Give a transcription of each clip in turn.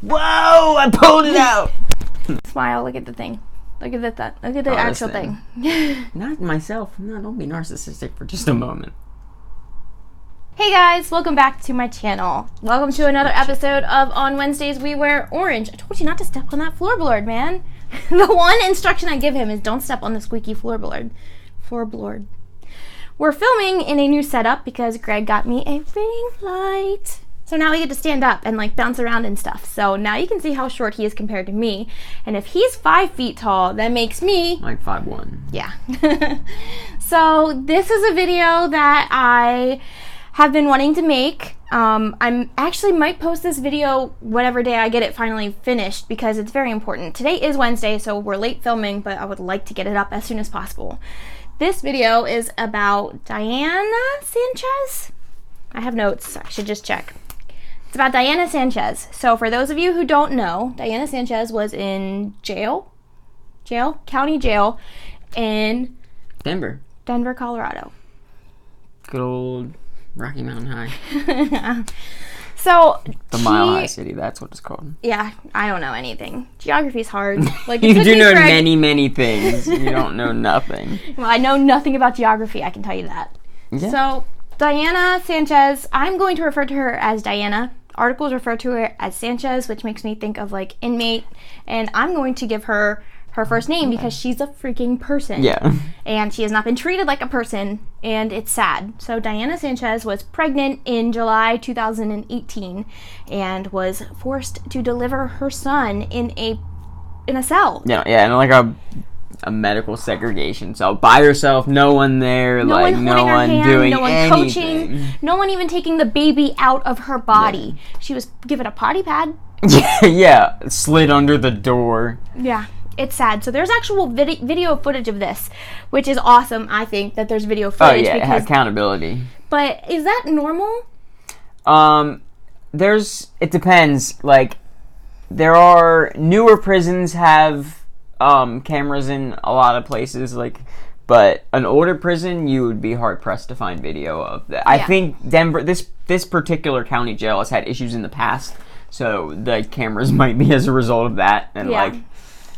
Whoa! I pulled it out! Smile, look at the thing. Look at that. Look at the actual thing. Not myself. No, don't be narcissistic for just a moment. Hey guys, welcome back to my channel. Welcome to another episode of On Wednesdays We Wear Orange. I told you not to step on that floorboard, man. The one instruction I give him is don't step on the squeaky floorboard. We're filming in a new setup because Greg got me a ring light. So now we get to stand up and like bounce around and stuff. So now you can see how short he is compared to me. And if he's 5 feet tall, that makes me like 5'1". Yeah. So this is a video that I have been wanting to make. I'm actually might post this video whatever day I get it finally finished because it's very important. Today is Wednesday, so we're late filming, but I would like to get it up as soon as possible. This video is about Diana Sanchez. I have notes, I should just check. It's about Diana Sanchez. So for those of you who don't know, Diana Sanchez was in county jail in Denver, Colorado. Good old Rocky Mountain High. So the Mile High City, that's what it's called. Yeah, I don't know anything. Geography's hard. Like you do know many things. You don't know nothing. Well, I know nothing about geography, I can tell you that. Yeah. So Diana Sanchez, I'm going to refer to her as Diana. Articles refer to her as Sanchez, which makes me think of like inmate, and I'm going to give her her first name because she's a freaking person. Yeah. And she has not been treated like a person, and it's sad. So Diana Sanchez was pregnant in July 2018 and was forced to deliver her son in a cell. Yeah, and like a medical segregation cell by herself, no one there, no one doing no one anything. Coaching, no one even taking the baby out of her body. Yeah. She was given a potty pad. Yeah, slid under the door. Yeah. It's sad. So there's actual video footage of this, which is awesome, I think, that there's video footage. Oh, yeah, accountability. But is that normal? It depends. Like, there are newer prisons have cameras in a lot of places, like, but an older prison, you would be hard-pressed to find video of that. Yeah. I think Denver, this particular county jail has had issues in the past, so the cameras might be as a result of that. And, yeah. like...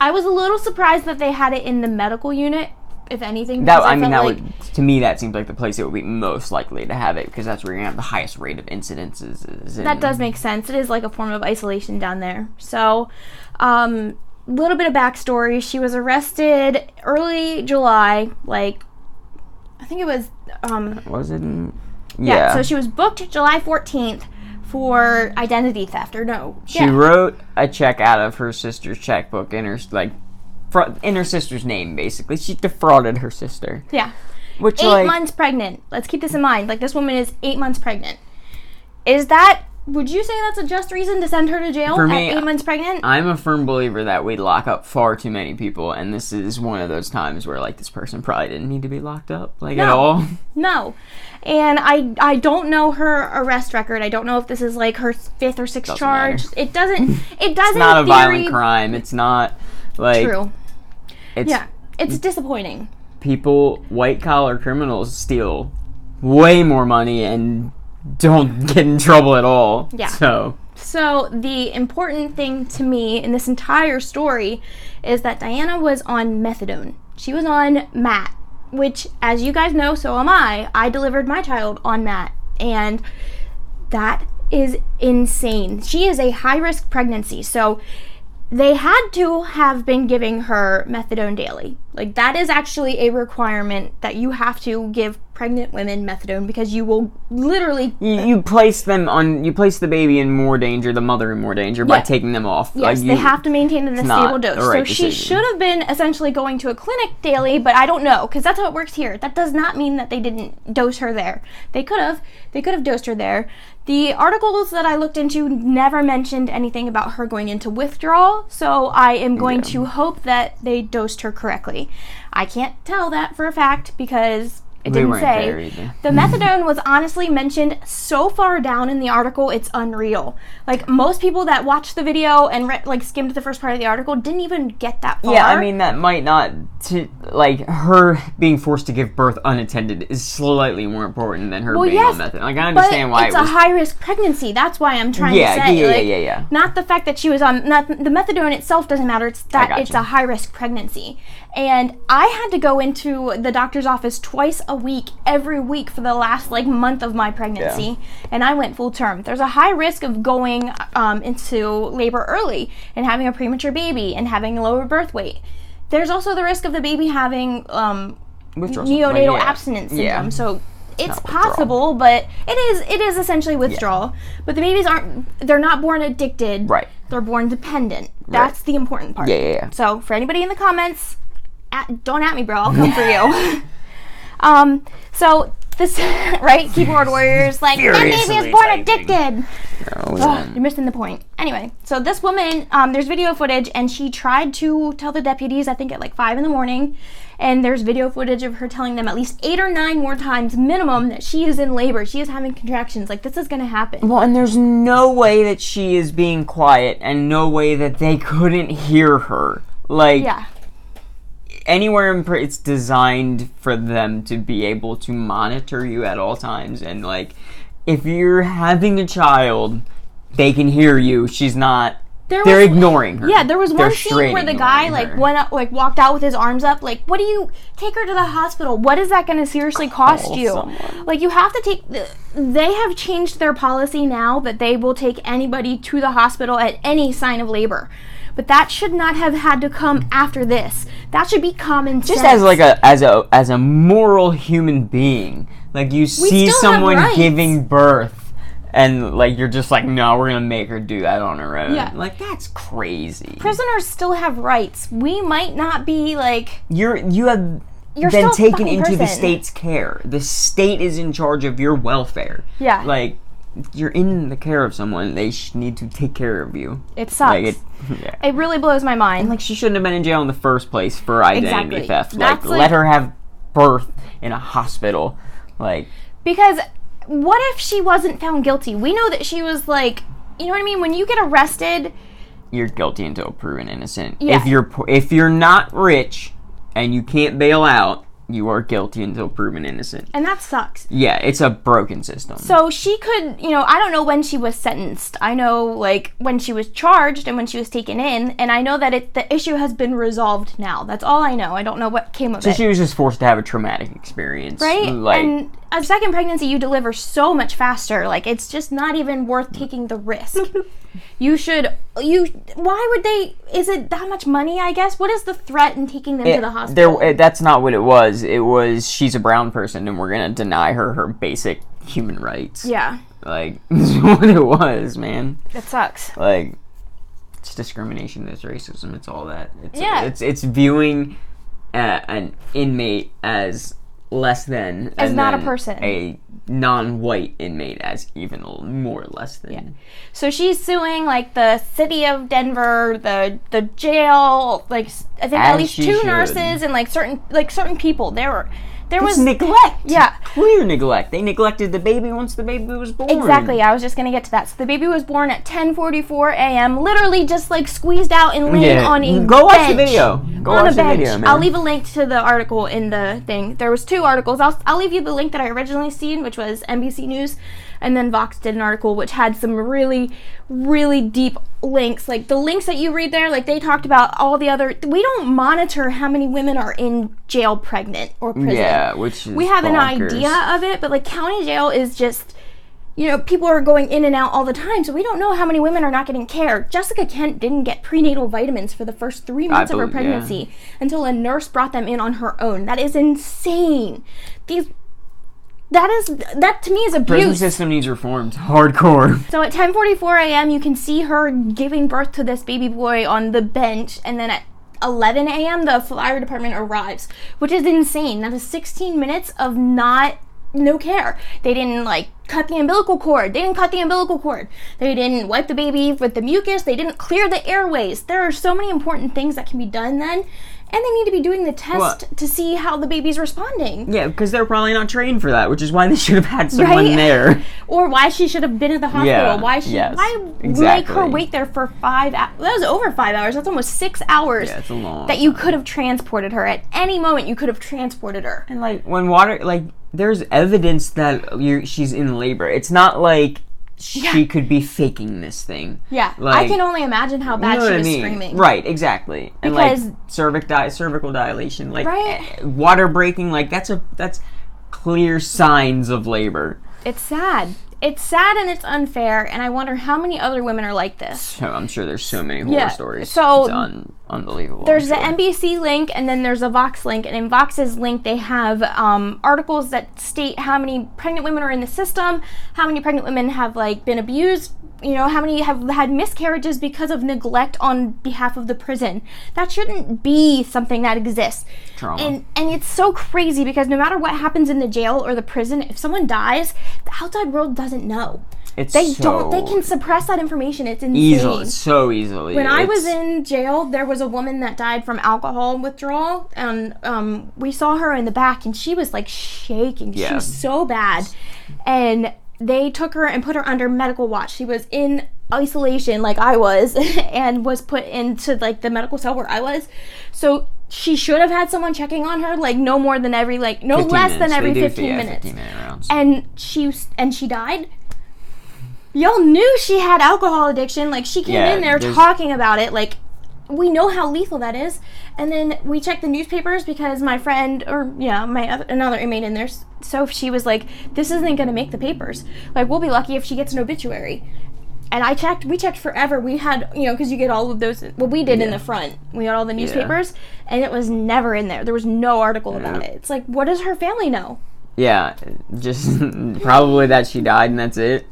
I was a little surprised that they had it in the medical unit, if anything. To me, that seems like the place it would be most likely to have it, because that's where you're going to have the highest rate of incidences. That does make sense. It is like a form of isolation down there. So, little bit of backstory. She was arrested early July, like, I think it was... was it? Yeah, so she was booked July 14th. For identity theft, or no? She wrote a check out of her sister's checkbook in her sister's name. Basically, she defrauded her sister. Yeah, which 8 months pregnant. Let's keep this in mind. Like, this woman is 8 months pregnant. Would you say that's a just reason to send her to jail for me, at 8 months pregnant? I'm a firm believer that we lock up far too many people, and this is one of those times where, like, this person probably didn't need to be locked up, at all. No. And I don't know her arrest record. I don't know if this is, like, her 5th or 6th charge. Matter. It doesn't It's not a violent crime. It's not, like... True. It's disappointing. White-collar criminals steal way more money and don't get in trouble at all. Yeah. So the important thing to me in this entire story is that Diana was on methadone. She was on MAT, which, as you guys know, so am I. I delivered my child on MAT, and that is insane. She is a high-risk pregnancy, so they had to have been giving her methadone daily. Like, that is actually a requirement that you have to give pregnant women methadone, because you will literally... You place the baby in more danger, the mother in more danger, by taking them off. Yes, they have to maintain a stable dose. So she should have been essentially going to a clinic daily, but I don't know, because that's how it works here. That does not mean that they didn't dose her there. They could have dosed her there. The articles that I looked into never mentioned anything about her going into withdrawal, so I am going to hope that they dosed her correctly. I can't tell that for a fact because It We didn't weren't say. there either. The methadone was honestly mentioned so far down in the article, it's unreal. Like, most people that watched the video and skimmed the first part of the article didn't even get that far. Yeah, I mean, that might not, like, her being forced to give birth unattended is slightly more important than her being on methadone. Like, I understand why it's a high-risk pregnancy. That's why I'm trying to say. Yeah. Not the fact that she was on, the methadone itself doesn't matter, it's that it's a high-risk pregnancy. And I had to go into the doctor's office twice a week, every week for the last month of my pregnancy, and I went full term. There's a high risk of going into labor early and having a premature baby and having a lower birth weight. There's also the risk of the baby having neonatal abstinence syndrome. So it's possible, but it is essentially withdrawal. But the babies they're not born addicted. Right. They're born dependent. That's the important part. Yeah. So for anybody in the comments, don't at me, bro. I'll come for you. So this, right? Keyboard warriors, like, that baby is born addicted. You're missing the point. Anyway, so this woman, there's video footage, and she tried to tell the deputies, I think at 5 a.m, and there's video footage of her telling them at least 8 or 9 more times minimum that she is in labor. She is having contractions. Like, this is going to happen. Well, and there's no way that she is being quiet, and no way that they couldn't hear her. Like, anywhere it's designed for them to be able to monitor you at all times, and if you're having a child, they can hear you. She's not. They're ignoring her. Yeah, there was one scene where the guy went up, walked out with his arms up. Like, what do you take her to the hospital? What is that going to seriously cost you? Someone. You have to take. They have changed their policy now that they will take anybody to the hospital at any sign of labor. But that should not have had to come after this. That should be common sense. Just as a moral human being, you see someone giving birth, and you're just no, we're gonna make her do that on her own. Yeah. That's crazy. Prisoners still have rights. We might not be you're been taken into the state's care. The state is in charge of your welfare. Yeah. You're in the care of someone. They need to take care of you. It sucks. It really blows my mind. And she shouldn't have been in jail in the first place for identity theft. Let her have birth in a hospital. Because what if she wasn't found guilty? We know that she was you know what I mean? When you get arrested, you're guilty until proven innocent. Yeah. If you're not rich and you can't bail out, you are guilty until proven innocent. And that sucks. Yeah, it's a broken system. So she could, I don't know when she was sentenced. I know, when she was charged and when she was taken in, and I know that the issue has been resolved now. That's all I know. I don't know what came of it. So she was just forced to have a traumatic experience. Right? And a second pregnancy, you deliver so much faster. It's just not even worth taking the risk. Why would they, is it that much money, I guess? What is the threat in taking them to the hospital? That's not what it was. It was, she's a brown person and we're going to deny her basic human rights. Yeah. That's what it was, man. That sucks. It's discrimination, it's racism, it's all that. It's viewing an inmate as less than. As not a person. A non-white inmate as even more less than. Yeah. So she's suing the city of Denver, the jail, I think at least 2 nurses and certain people. There was neglect. Yeah. Clear neglect. They neglected the baby once the baby was born. Exactly. I was just going to get to that. So the baby was born at 10:44 a.m. Literally just squeezed out and laying on a Go watch bench. the video. Go watch the video, man. I'll leave a link to the article in the thing. There was 2 articles. I'll leave you the link that I originally seen, which was NBC News, and then Vox did an article which had some really, really deep links. The links that you read there, they talked about all the other. We don't monitor how many women are in jail pregnant or prison. Yeah, which is we have bonkers. An idea of it, but county jail is just, people are going in and out all the time, so we don't know how many women are not getting care. Jessica Kent didn't get prenatal vitamins for the first 3 months of her pregnancy until a nurse brought them in on her own. That is insane. That to me is abuse. Prison system needs reformed. Hardcore. So at 10:44 a.m. you can see her giving birth to this baby boy on the bench, and then at 11 a.m. the fire department arrives, which is insane. That is 16 minutes of no care. They didn't cut the umbilical cord. They didn't wipe the baby with the mucus. They didn't clear the airways. There are so many important things that can be done then. And they need to be doing the test to see how the baby's responding. Yeah, because they're probably not trained for that, which is why they should have had someone there. Or why she should have been at the hospital. Yeah, Why make her wait there for 5 hours? That was over 5 hours. That's almost 6 hours. Yeah, it's a long that you could have transported her. At any moment, you could have transported her. And like when water, like there's evidence that she's in labor. It's not like she could be faking this thing. Yeah, like, I can only imagine how bad she was screaming. Right, exactly. Because and like cervical dilation, like water breaking, like that's clear signs of labor. It's sad. It's sad and it's unfair, and I wonder how many other women are like this. So I'm sure there's so many horror stories. So it's unbelievable. There's the NBC link, and then there's a Vox link, and in Vox's link they have articles that state how many pregnant women are in the system, how many pregnant women have like been abused, you know, how many have had miscarriages because of neglect on behalf of the prison. That shouldn't be something that exists. Trauma. And it's so crazy because no matter what happens in the jail or the prison, if someone dies, the outside world doesn't know. They can suppress that information. It's insane. So easily. When I was in jail, there was a woman that died from alcohol withdrawal, and we saw her in the back, and she was like shaking. Yeah. She was so bad. And they took her and put her under medical watch. She was in isolation like I was and was put into like the medical cell where I was. So she should have had someone checking on her like no more than every like no less than every 15 minutes. 15-minute rounds. And she died. Y'all knew she had alcohol addiction. Like she came in there talking about it. Like we know how lethal that is. And then we checked the newspapers because my friend, another inmate in there, so she was like, this isn't going to make the papers. Like, we'll be lucky if she gets an obituary. And we checked forever. We had, because you get all of those, we did in the front. We got all the newspapers, and it was never in there. There was no article about it. It's like, what does her family know? Yeah, just probably that she died and that's it.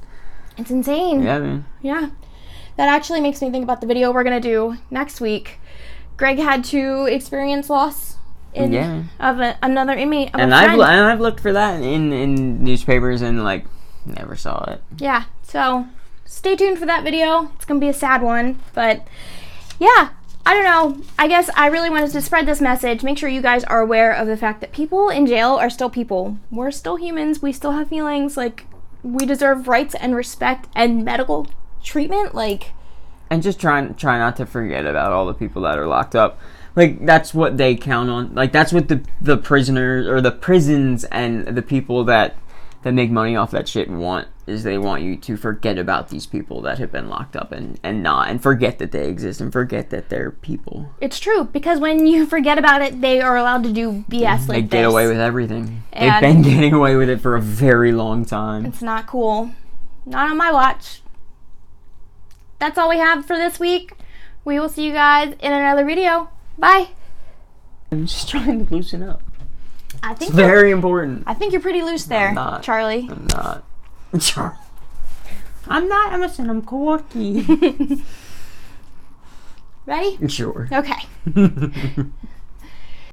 It's insane. Yeah, man. Yeah. That actually makes me think about the video we're going to do next week. Greg had to experience loss of another inmate. And I've looked for that in newspapers and like never saw it. Yeah, so stay tuned for that video. It's gonna be a sad one, but yeah, I don't know. I guess I really wanted to spread this message. Make sure you guys are aware of the fact that people in jail are still people. We're still humans. We still have feelings. Like we deserve rights and respect and medical treatment. Like. And just try not to forget about all the people that are locked up. Like, that's what they count on. Like, that's what the prisoners, or the prisons and the people that make money off that shit want, is they want you to forget about these people that have been locked up and forget that they exist and forget that they're people. It's true, because when you forget about it, they are allowed to do BS like this. They get away with everything. They've been getting away with it for a very long time. It's not cool. Not on my watch. That's all we have for this week. We will see you guys in another video. Bye. I'm just trying to loosen up. It's very important. I think you're pretty loose there, Charlie. I'm not. Charlie. I'm not. I'm quirky. Ready? Sure. Okay.